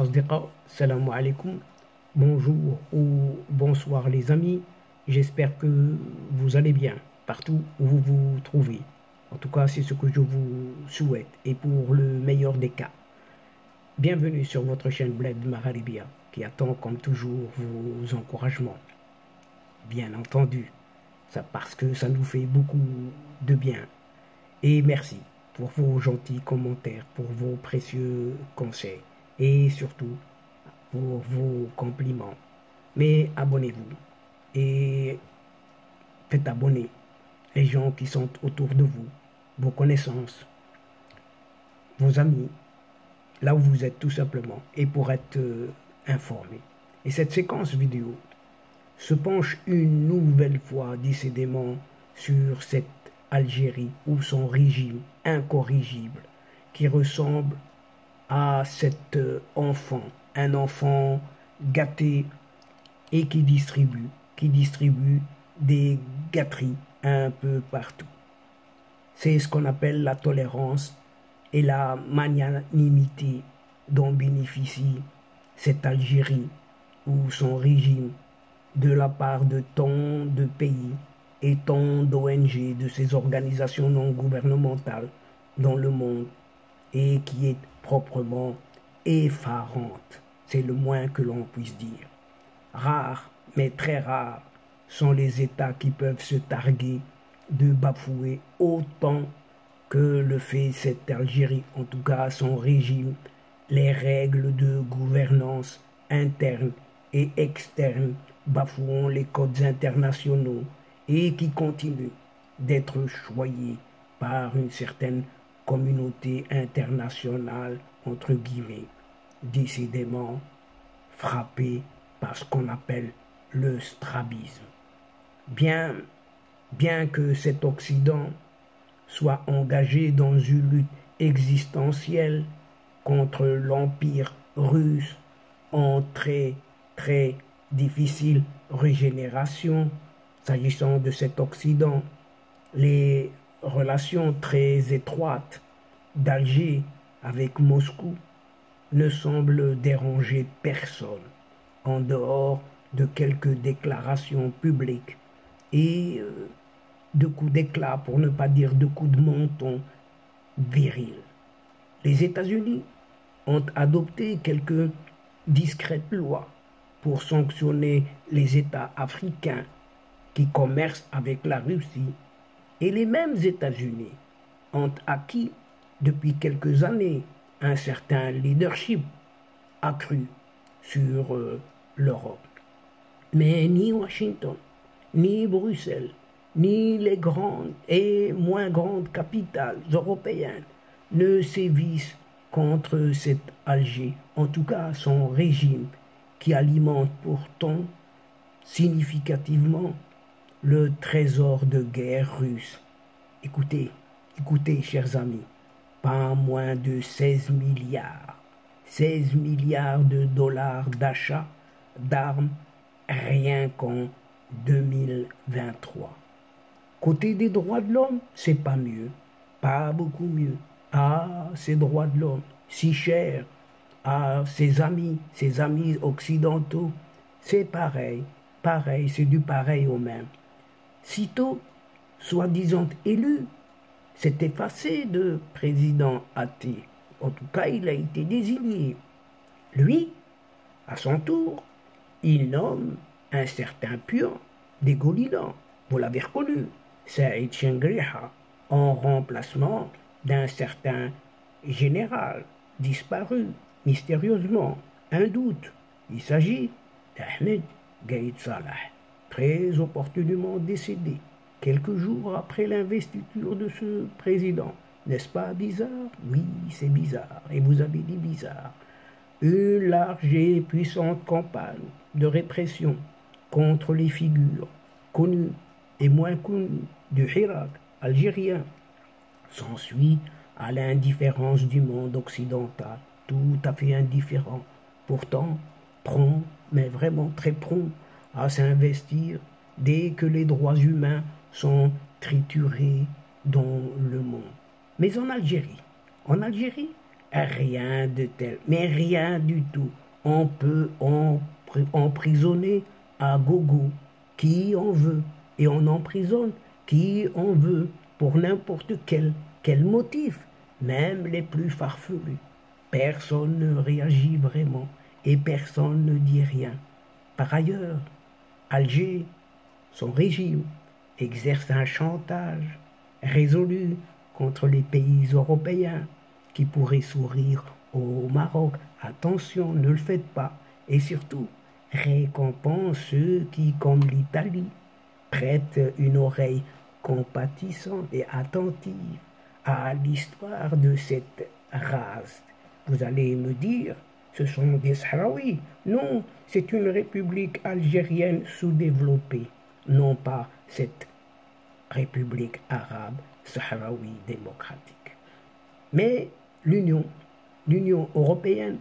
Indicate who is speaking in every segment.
Speaker 1: Asdiqa, salam alaikum, bonjour ou bonsoir les amis, j'espère que vous allez bien partout où vous vous trouvez. En tout cas, c'est ce que je vous souhaite et pour le meilleur des cas. Bienvenue sur votre chaîne Bled Maharibia qui attend comme toujours vos encouragements. Bien entendu, ça parce que ça nous fait beaucoup de bien. Et merci pour vos gentils commentaires, pour vos précieux conseils et surtout pour vos compliments. Mais abonnez-vous et faites abonner les gens qui sont autour de vous, vos connaissances, vos amis, là où vous êtes tout simplement, et pour être informé. Et cette séquence vidéo se penche une nouvelle fois décidément sur cette Algérie ou son régime incorrigible qui ressemble à cet enfant, un enfant gâté et qui distribue des gâteries un peu partout. C'est ce qu'on appelle la tolérance et la magnanimité dont bénéficie cette Algérie ou son régime de la part de tant de pays et tant d'ONG, de ces organisations non gouvernementales dans le monde et qui est proprement effarante. C'est le moins que l'on puisse dire. Rares, mais très rares, sont les États qui peuvent se targuer de bafouer autant que le fait cette Algérie, en tout cas son régime, les règles de gouvernance interne et externe, bafouant les codes internationaux et qui continuent d'être choyés par une certaine communauté internationale, entre guillemets, décidément frappée par ce qu'on appelle le strabisme. Bien que cet Occident soit engagé dans une lutte existentielle contre l'Empire russe en très difficile régénération, s'agissant de cet Occident, les relations très étroites d'Alger avec Moscou ne semblent déranger personne, en dehors de quelques déclarations publiques et de coups d'éclat, pour ne pas dire de coups de menton virils. Les États-Unis ont adopté quelques discrètes lois pour sanctionner les États africains qui commercent avec la Russie, et les mêmes États-Unis ont acquis depuis quelques années un certain leadership accru sur l'Europe. Mais ni Washington, ni Bruxelles, ni les grandes et moins grandes capitales européennes ne sévissent contre cet Alger, en tout cas son régime qui alimente pourtant significativement le trésor de guerre russe. Écoutez, chers amis, pas moins de 16 milliards de dollars d'achat d'armes rien qu'en 2023. Côté des droits de l'homme, c'est pas mieux, pas beaucoup mieux. Ah, ces droits de l'homme, si chers à ses amis occidentaux, c'est pareil, c'est du pareil au même. Sitôt, soi-disant élu, s'est effacé de président athée. En tout cas, il a été désigné. Lui, à son tour, il nomme un certain pion des Golidans, vous l'avez reconnu, Saïd Chengriha, en remplacement d'un certain général disparu mystérieusement. Un doute, il s'agit d'Ahmed Gaïd Salah, très opportunément décédé quelques jours après l'investiture de ce président. N'est-ce pas bizarre? Oui, c'est bizarre, et vous avez dit bizarre. Une large et puissante campagne de répression contre les figures connues et moins connues du Hirak algérien s'ensuit à l'indifférence du monde occidental, tout à fait indifférent, pourtant prompt, mais vraiment très prompt à s'investir dès que les droits humains sont triturés dans le monde. Mais en Algérie, Rien de tel, mais rien du tout. On peut emprisonner à gogo qui on veut et on emprisonne qui on veut pour n'importe quel motif, même les plus farfelus. Personne ne réagit vraiment et personne ne dit rien. Par ailleurs, Alger, son régime, exerce un chantage résolu contre les pays européens qui pourraient sourire au Maroc. Attention, ne le faites pas. Et surtout, récompense ceux qui, comme l'Italie, prêtent une oreille compatissante et attentive à l'histoire de cette race. Vous allez me dire, ce sont des Sahraouis. Non, c'est une république algérienne sous-développée, non pas cette république arabe sahraoui démocratique. Mais l'Union européenne,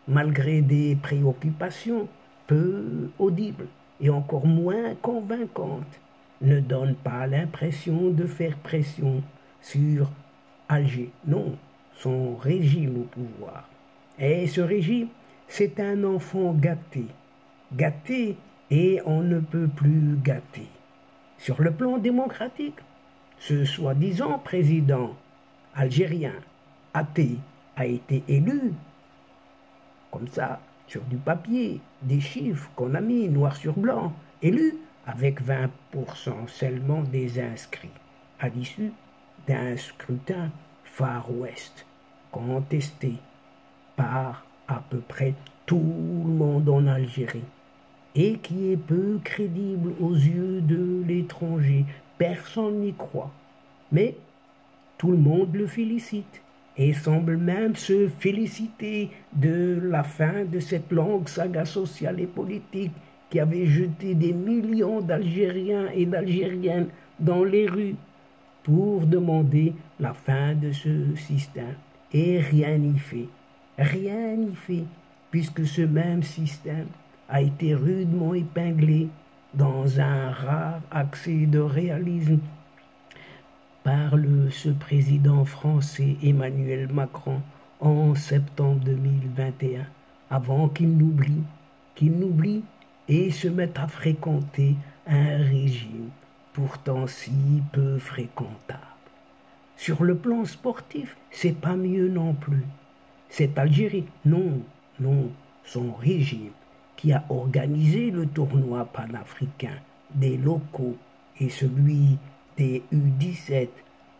Speaker 1: malgré des préoccupations peu audibles et encore moins convaincantes, ne donne pas l'impression de faire pression sur Alger. Non, son régime au pouvoir. Et ce régime, c'est un enfant gâté. Gâté et on ne peut plus gâter. Sur le plan démocratique, ce soi-disant président algérien athée a été élu, comme ça, sur du papier, des chiffres qu'on a mis noir sur blanc, élu avec 20% seulement des inscrits, à l'issue d'un scrutin Far West, contesté par à peu près tout le monde en Algérie, et qui est peu crédible aux yeux de l'étranger. Personne n'y croit. Mais tout le monde le félicite et semble même se féliciter de la fin de cette longue saga sociale et politique qui avait jeté des millions d'Algériens et d'Algériennes dans les rues pour demander la fin de ce système. Et rien n'y fait. Rien n'y fait, puisque ce même système a été rudement épinglé dans un rare accès de réalisme par ce président français Emmanuel Macron en septembre 2021, avant qu'il n'oublie et se mette à fréquenter un régime pourtant si peu fréquentable. Sur le plan sportif, c'est pas mieux non plus. Cette Algérie, non, son régime qui a organisé le tournoi panafricain des locaux et celui des U17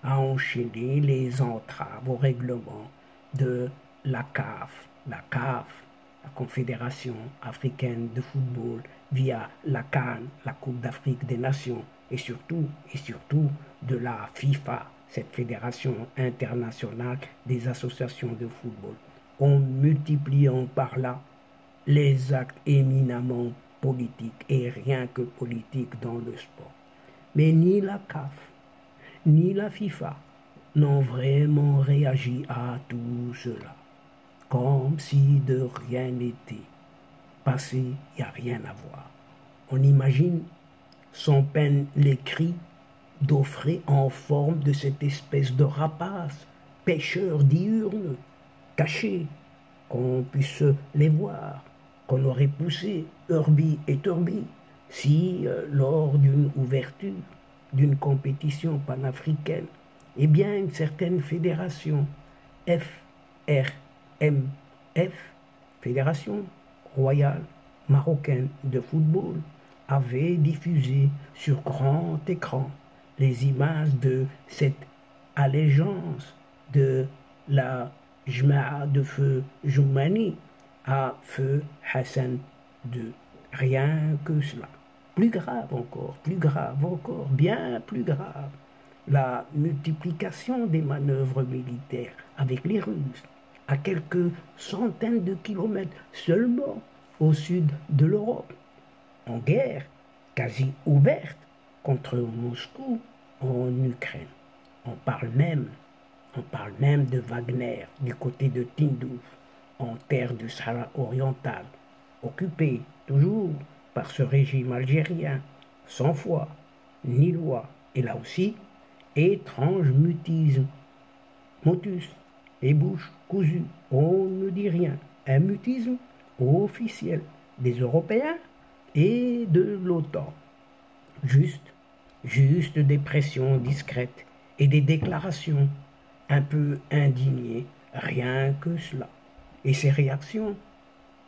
Speaker 1: a enchaîné les entraves au règlement de la CAF, la Confédération africaine de football, via la CAN, la Coupe d'Afrique des Nations, et surtout de la FIFA, cette fédération internationale des associations de football, en multipliant par là les actes éminemment politiques et rien que politiques dans le sport. Mais ni la CAF, ni la FIFA n'ont vraiment réagi à tout cela, comme si de rien n'était. Passé, il n'y a rien à voir. On imagine sans peine les cris d'Offré en forme de cette espèce de rapace, pêcheur diurne, caché, qu'on puisse les voir, qu'on aurait poussé Urbi et Turbi, si lors d'une ouverture d'une compétition panafricaine, eh bien une certaine fédération, FRMF, Fédération royale marocaine de football, avait diffusé sur grand écran les images de cette allégeance de la Jma'a de feu Joumani à feu Hassan II. Rien que cela. Plus grave encore, bien plus grave, la multiplication des manœuvres militaires avec les Russes à quelques centaines de kilomètres seulement au sud de l'Europe, en guerre quasi ouverte contre Moscou en Ukraine. On parle même de Wagner du côté de Tindouf, en terre du Sahara oriental, occupée toujours par ce régime algérien, sans foi ni loi, et là aussi, étrange motus et bouche cousue. On ne dit rien. Un mutisme officiel des Européens et de l'OTAN. Juste des pressions discrètes et des déclarations un peu indignées, rien que cela. Et ces réactions,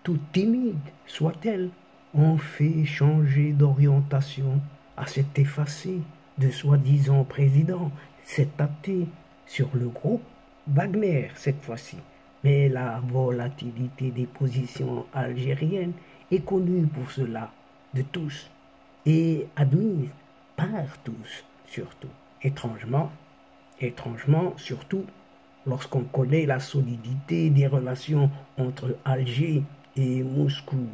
Speaker 1: toutes timides soient-elles, ont fait changer d'orientation à cet effacé de soi-disant président, cet athée sur le groupe Wagner cette fois-ci. Mais la volatilité des positions algériennes est connue pour cela de tous et admise par tous surtout. Étrangement surtout lorsqu'on connaît la solidité des relations entre Alger et Moscou.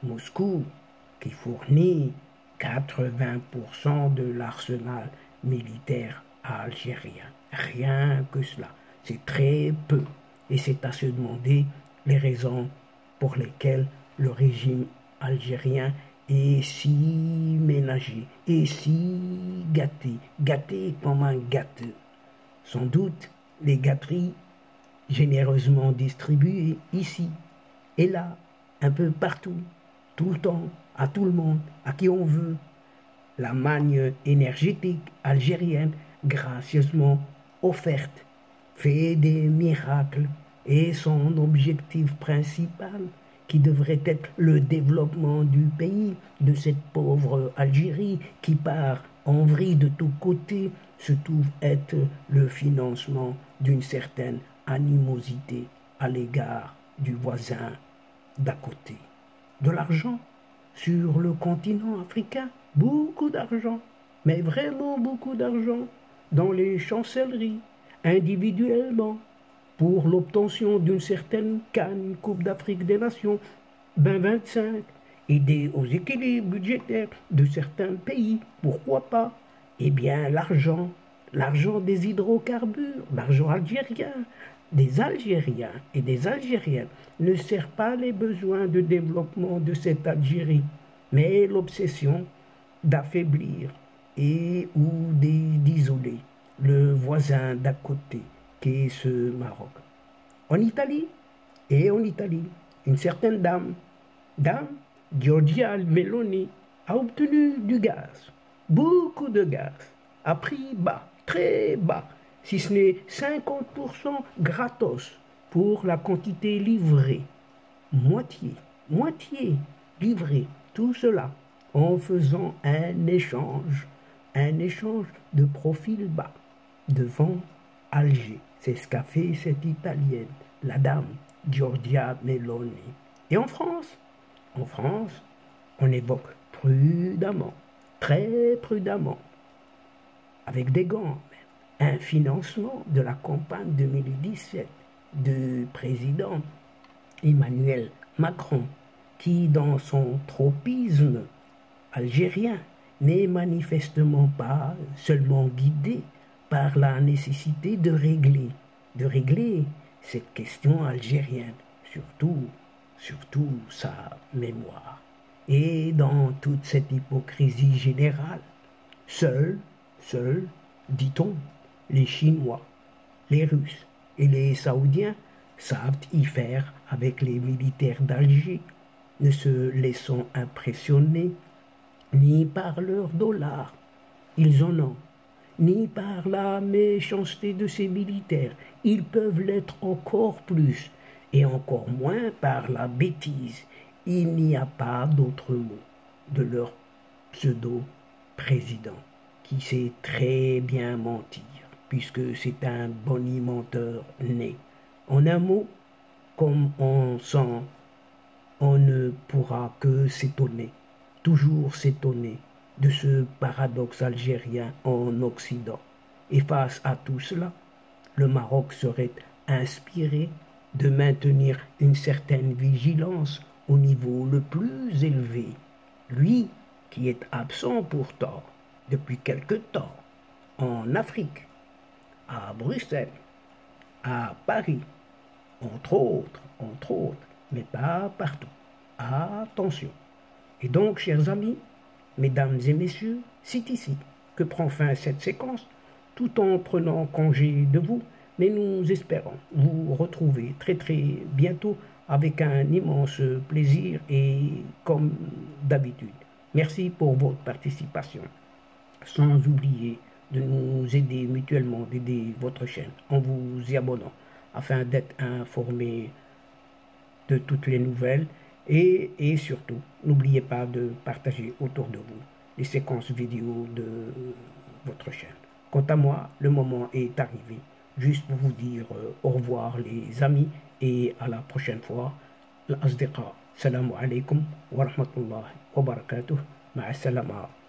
Speaker 1: Moscou qui fournit 80% de l'arsenal militaire algérien. Rien que cela. C'est très peu. Et c'est à se demander les raisons pour lesquelles le régime algérien est si ménagé et si gâté comme un gâteux. Sans doute les gâteries généreusement distribuées ici et là, un peu partout, tout le temps, à tout le monde, à qui on veut. La manne énergétique algérienne, gracieusement offerte, fait des miracles et son objectif principal, qui devrait être le développement du pays, de cette pauvre Algérie qui part en vrille de tous côtés, se trouve être le financement d'une certaine animosité à l'égard du voisin d'à côté. De l'argent sur le continent africain, beaucoup d'argent, mais vraiment beaucoup d'argent, dans les chancelleries, individuellement, pour l'obtention d'une certaine canne, Coupe d'Afrique des Nations, 2025, aider aux équilibres budgétaires de certains pays, pourquoi pas? Eh bien, l'argent des hydrocarbures, l'argent algérien, des Algériens et des Algériennes ne sert pas les besoins de développement de cette Algérie, mais l'obsession d'affaiblir et ou d'isoler le voisin d'à côté, qui est ce Maroc. En Italie, une certaine dame, Giorgia Meloni, a obtenu du gaz, beaucoup de gaz, à prix bas, très bas, si ce n'est 50% gratos pour la quantité livrée. Moitié livrée, tout cela en faisant un échange de profil bas devant Alger. C'est ce qu'a fait cette Italienne, la dame Giorgia Meloni. Et en France, on évoque prudemment, très prudemment, avec des gants, un financement de la campagne 2017 du président Emmanuel Macron, qui, dans son tropisme algérien, n'est manifestement pas seulement guidé par la nécessité de régler cette question algérienne, surtout sa mémoire. Et dans toute cette hypocrisie générale, seuls, dit-on, les Chinois, les Russes et les Saoudiens savent y faire avec les militaires d'Alger, ne se laissant impressionner ni par leurs dollars, ils en ont, ni par la méchanceté de ces militaires, ils peuvent l'être encore plus, et encore moins par la bêtise. Il n'y a pas d'autre mot de leur pseudo-président, qui sait très bien mentir, puisque c'est un bonimenteur né. En un mot, comme on sent, on ne pourra que s'étonner, toujours s'étonner de ce paradoxe algérien en Occident. Et face à tout cela, le Maroc serait inspiré de maintenir une certaine vigilance au niveau le plus élevé, lui qui est absent pourtant depuis quelque temps en Afrique, à Bruxelles, à Paris, entre autres, mais pas partout. Attention. Et donc, chers amis, mesdames et messieurs, c'est ici que prend fin cette séquence, tout en prenant congé de vous, Mais nous espérons vous retrouver très très bientôt avec un immense plaisir et comme d'habitude. Merci pour votre participation. Sans oublier de nous aider mutuellement, d'aider votre chaîne en vous y abonnant afin d'être informé de toutes les nouvelles et surtout, n'oubliez pas de partager autour de vous les séquences vidéo de votre chaîne. Quant à moi, le moment est arrivé juste pour vous dire au revoir les amis et à la prochaine fois. الأصدقاء السلام عليكم ورحمة الله وبركاته مع السلامة